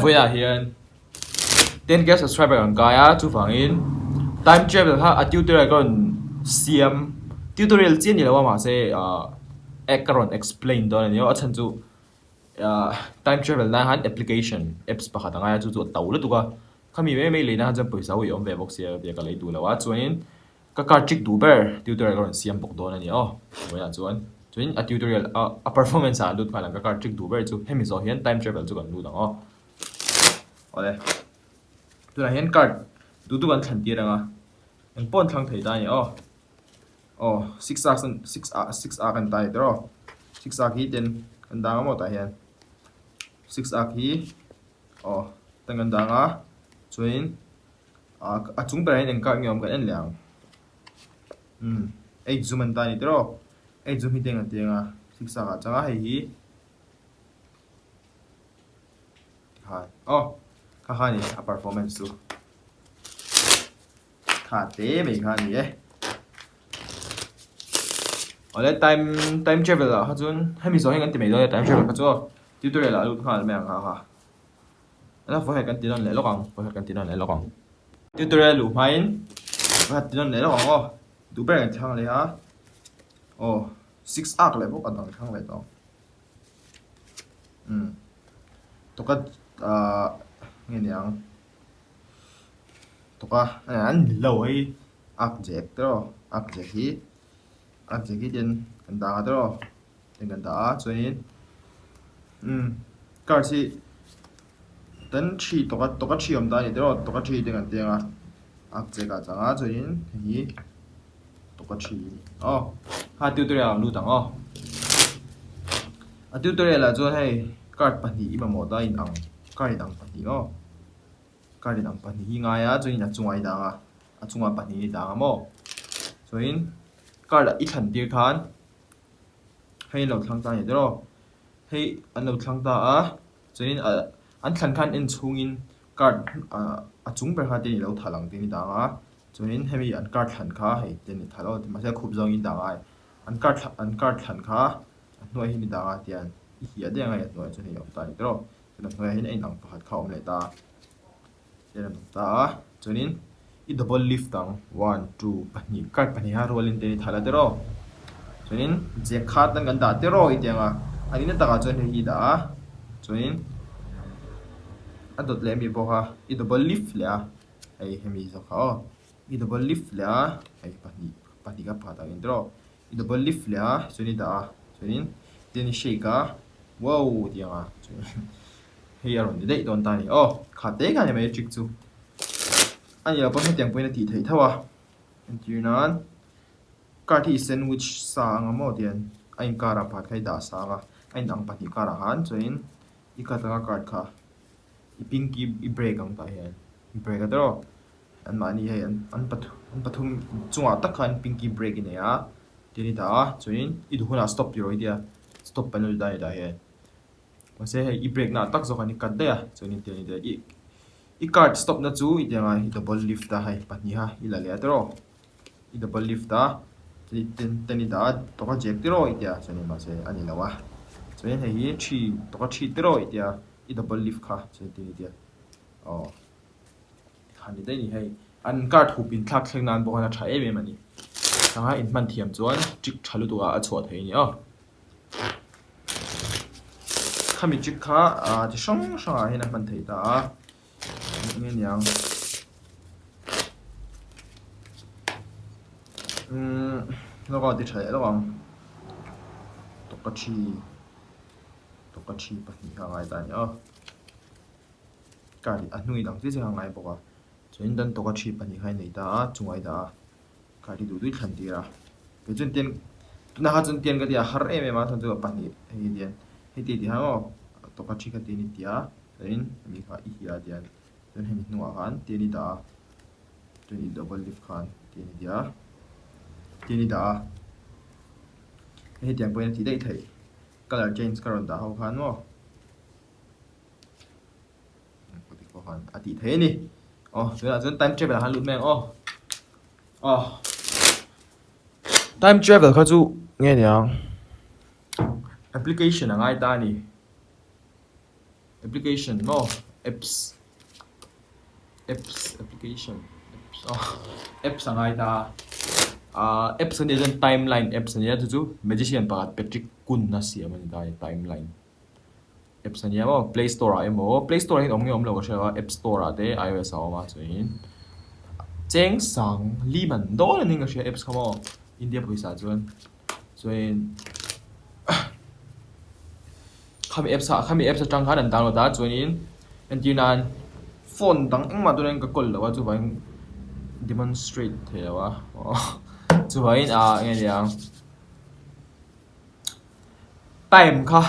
với hiện 10k subscriber ang kaya chu fangin time travel ha a tutorial kon siam tutorial chen ni lawa ma se ekaron explain don ni a chan chu time travel na han application apps pakhat anga chu chu tawla tuka khami me le na jam paisa wi om ve box ya be ka lei du lawa chuanin ka karchik du ber tutorial kon siam bok don ani wa ya chuan chuin a tutorial a performance a lut phalang ka karchik du ber chu hemi zo hian time travel chu kan lu dang ole tu là hiện card tu tu kan thlan tir anga en pon thlang thei ta ni 6 a kan tai dro 6 a hi ten kan dang mo ta hian 6 a hi tang kan dang a chuin a chung per en ka ngiom kan en liang ei zoom an ta ni dro ei zoom hi teng an tenga 6 a changa hei hi ha ni a performance tu khá tế mình khá nhỉ ở đây time travel là hát chun hay mình nói anh tìm mấy time travel hát chun tutorial là lúc khá là mèo hả nó phải cần tiền lấy lóc không phải cần tiền lấy lóc không tutorial lúc mấy phải tiền lấy lóc không đủ bé cái thằng này hả 6 arc lại bốc ăn thằng thằng này đó tôi có nghe nhàng toka an lo hi object tro object hi den kan da tro den kan da chuin kar si tan chi toka chi om da ni tro toka chi den kan tenga object a changa chuin hi toka chi ha tutorial lu dang a tutorial la chuan hei card pani ima mo da in ang card ang pani card ang pani hi nga ya chuin a chungai danga a chunga pani ni danga mo chuin card i than tir khan hei lo thlang ta ni dro hei an lo thlang ta a chuin an thlan khan in chungin card a chung ber kha te ni lo thalang te ni danga chuin hemi an card thlan kha hei te ni thalo ma se khup zong in danga an card thlan kha noi hi ni danga tian hi ade nga ya noi chu hei om ta ni dro chuin noi hin ein ang pakhat kha om le ta ta chunin i double lift ang 1 2 pani card pani ha rolin te thala dero chunin je khat nan gan da dero i tenga ani na taka chun hi da chunin a dot le mi bo ha i double lift le a ai hemi zo kha i double lift le a ai pani ka pha ta in dero i double lift le a chunin da chunin ten shake a wow tianga chunin hei aron dei don ta ni kha te ka ne mai trick chu anh là bác tiếng bên thì thấy thao anh chỉ nói cả thì sandwich sang ở mỗi tiền anh cả là phát khai đá sang anh đang phát thì cả là hắn cho nên ít cả tăng cả cả ít pinky ít break ang tại hiện break cái đó anh mà ni hay anh bắt thùng chung à tất cả anh pinky break này á thì đi đó cho nên ít hôm nào stop rồi đi stop bên đây đây hiện mà sẽ hay ít break nào tất rồi anh cắt đây cho nên thì đi i card stop na chu i denga i double lift ta hai pani ha i la le tro i double lift ta ten da to ka jek tro i dia chani ma se ani lawa chani hei chi to ka chi tro i dia i double lift kha chani ti dia khani dai ni hei an card hu pin thak thleng nan bo na tha em mani sanga in man thiam chuan chik thalu tu a chhuat hei ni khami chik kha ti song a hena man thei ta nghe nhàng nó còn thì thấy nó còn 똑같이 받니 hàng ngày nhá cả đi ăn nuôi đằng dưới hàng ngày bỏ cho nên đơn 똑같이 받니 hay này đã chung ai đã cả đi đủ đuôi khăn đi ra cái chuyện tiền nó ha chuyện tiền cái gì har em mà thằng tôi 받니 hay tiền thì hả 똑같이 cái tiền đi à nên mình phải ý ra tiền then hemi nuwa khan tiani da tiani double lift khan tiani da he tiang point ti dei thei color change karon da ho khan mo poti ko khan ati the ni so là time travel han lut meng time travel kha chu nghe nhang application angai ta ni application mo apps application apps angai ta apps ni jan timeline apps ni chu magician pakat Patrick Kun na siam ani dai timeline apps ni mo play store a mo play store hin omnge omlo ka shewa app store a te iOS a ma chuin cheng sang li man do ni nga she apps kamo India phoisa chuan chuin khami apps atang khan an download da chuin antinan phone dang engma tu ren ka kol lawa chu bain demonstrate thelawa chu bain nge liang time kha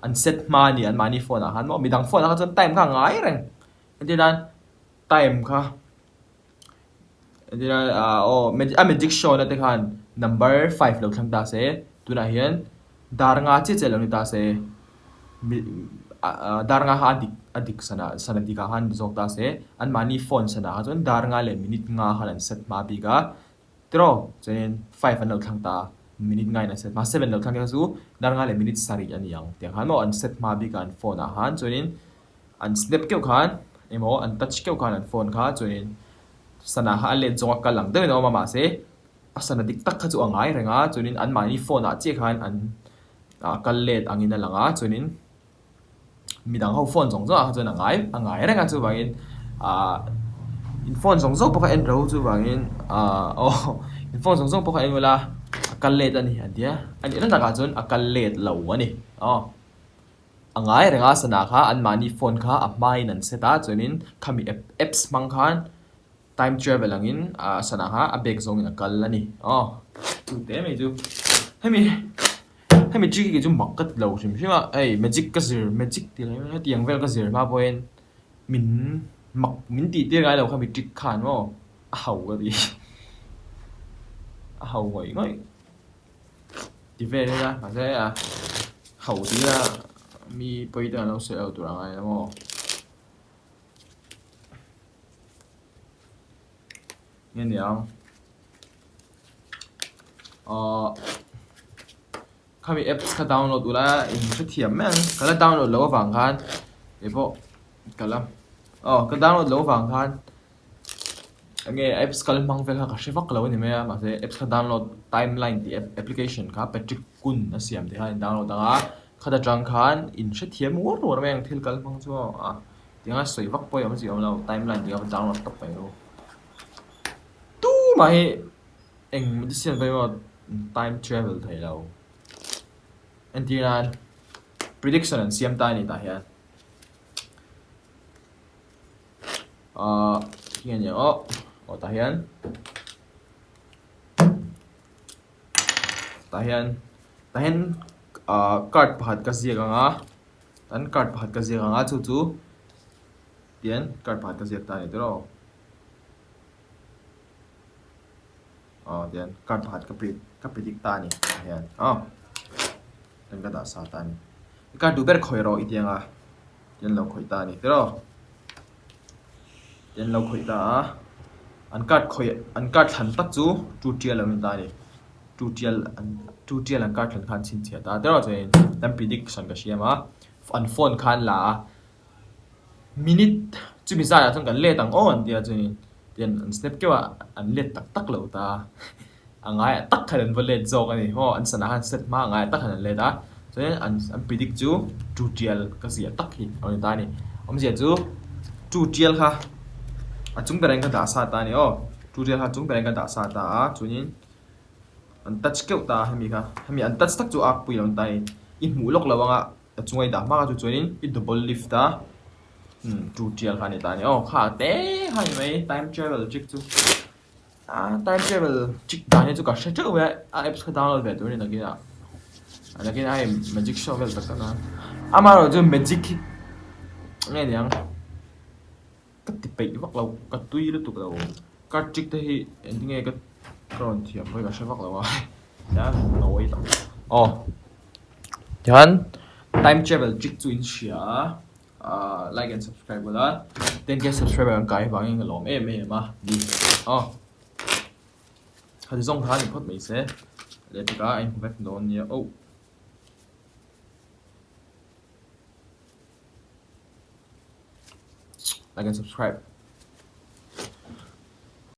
an set money an money phone a han mo midang phone a chon time kha ngai reng antinan time kha antinan magic show na te khan number 5 lo thlang ta se tuna hian dar nga che chelo ni ta se dar nga ha adik sana dika han jok ta se an mani phone sana ha chon dar nga le minute nga han set ma bi ga tro chen 5 an lo thang ta minute ngai na set ma 7 lo thang ka chu dar nga le minute sari ani yang te han mo an set ma bi kan phone a han chuin an snap keu khan emo an touch keu khan an phone kha chuin sana ha le jonga ka lang de no ma se asana dik tak kha chu angai renga chuin an mani phone a che khan an kallet angina langa chunin midang ho phone jong a chuan angai renga chu bangin in phone jong poka en ro chu bangin in phone jong poka en wala kallet ani adia ani ran ka chuan kallet lo ani angai renga sana kha an mani phone kha a mai nan seta chunin khami apps mang khan time travel angin sana ha a bag zong in akal ani tu te me chu hemi jiki ki chu makat lo sim sima magic ka zir magic ti la tiang vel ka zir ma poin min ti ti ngai lo khami trick khan mo a hau ga di a hau ngoi ti ve la ma se hau ti la mi poi da lo se au tu ra ngai mo nghe nhàng kami apps ka download ula in sa thiam men kala download lo wang khan epo kala ka download lo wang khan nge apps kal mang vel ka shewak lo ni me ma se apps ka download timeline the application ka Patrick Kun na siam de ha download da khada jang khan in sa thiam wor meng thil kal mang chu tinga soi wak poi am ji am lo timeline dia download top pai ro mà anh mới xem về một time travel thấy đâu anh thì là prediction anh xem tai này tại hiện nghe nhớ tại hiện card phát cái gì cả anh card phát cái gì cả chú tiền card phát cái gì tai này đó then card pahat ka predict ta ni yan dan ka da sa ta ni ka du ber khoi ro itianga yan lo khoi ta ni pero yan lo khoi ta an card than tak chu tutorial lo ta ni tutorial an card than khan chin chia ta pero chen dan prediction ka siama an phone khan la minute chu mi za ya chung kan le tang on dia chen tiền anh snap kêu anh liệt tắc lẩu ta anh ngay tắc hay anh vẫn liệt dog anh ho anh sana han set ma ngay tắc hay anh liệt á cho nên anh predict chú tutorial cái gì tắc hi anh ta này ông gì chú tutorial ha chúng ta đang cái đá sa ta này tutorial ha chúng ta đang cái đá sa ta cho nên anh touch kêu ta hay mi anh touch tắc chú áp bùi lòng tay in mũ lóc lawang á chúng ai đá ma cho nên in double lift ta tutorial khan ta ni kha te hai mai time travel trick chu time travel trick da ni chu ka sha chu we apps ka download ve tu ni nagi na nagi ai magic show vel ta na amaro ju magic nge diang ka ti pe wak lo ka tui lu tu lo ka trick te hi ending e ka kron thiam voi ka sha wak lo wa ya noi ta yan time travel trick chu in shia like and subscribe với đó tên cái subscribe bằng cái bằng cái lồng em mà đi thì dùng khá thì phốt mấy sẽ để tất cả anh vẽ đồ nhiều like and subscribe.